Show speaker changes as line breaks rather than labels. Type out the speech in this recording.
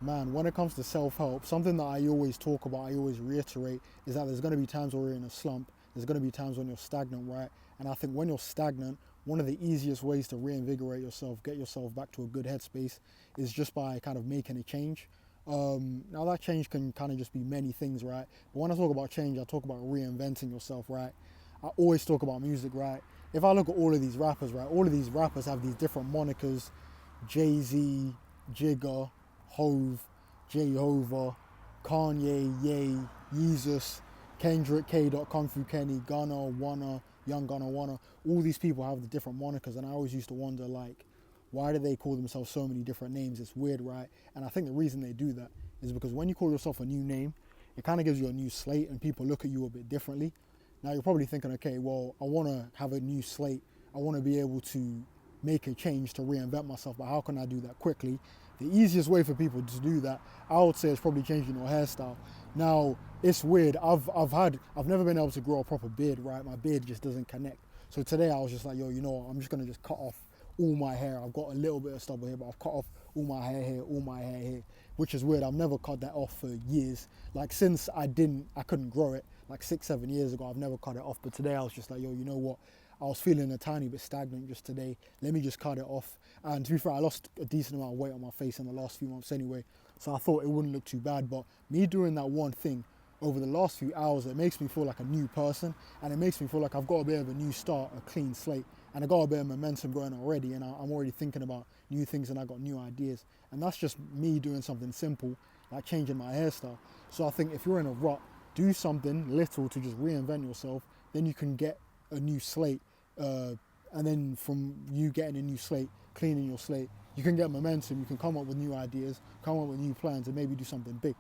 Man, when it comes to self-help, something that I always talk about, I always reiterate, is that there's going to be times where you're in a slump. There's going to be times when you're stagnant, right? And I think when you're stagnant, one of the easiest ways to reinvigorate yourself, get yourself back to a good headspace, is just by kind of making a change. Now that change can kind of just be many things, right? But when I talk about change, I talk about reinventing yourself, right? I always talk about music, right? If I look at all of these rappers, right, all of these rappers have these different monikers: Jay Z, Jigga, Hove, Jehovah, Kanye, Ye, Yeezus, Kendrick K. Kung Fu Kenny, Gunna, Wanna, Young Gunna, Wanna. All these people have the different monikers, and I always used to wonder, like, why do they call themselves so many different names? It's weird, right? And I think the reason they do that is because when you call yourself a new name, it kind of gives you a new slate, and people look at you a bit differently. Now you're probably thinking, okay, well, I want to have a new slate. I want to be able to make a change to reinvent myself, but how can I do that quickly? The easiest way for people to do that, I would say, is probably changing your hairstyle. Now, it's weird. I've never been able to grow a proper beard, right? My beard just doesn't connect. So today I was just like, yo, you know what? I'm just gonna just cut off all my hair. I've got a little bit of stubble here, but I've cut off all my hair here, all my hair here, which is weird. I've never cut that off for years. Like since I couldn't grow it. Like 6, 7 years ago, I've never cut it off. But today I was just like, yo, you know what? I was feeling a tiny bit stagnant just today. Let me just cut it off. And to be fair, I lost a decent amount of weight on my face in the last few months anyway. So I thought it wouldn't look too bad. But me doing that one thing over the last few hours, it makes me feel like a new person. And it makes me feel like I've got a bit of a new start, a clean slate. And I got a bit of momentum going already. And I'm already thinking about new things and I got new ideas. And that's just me doing something simple, like changing my hairstyle. So I think if you're in a rut, do something little to just reinvent yourself. Then you can get a new slate, and then from you getting a new slate, cleaning your slate, you can get momentum. You can come up with new ideas, come up with new plans, and maybe do something big.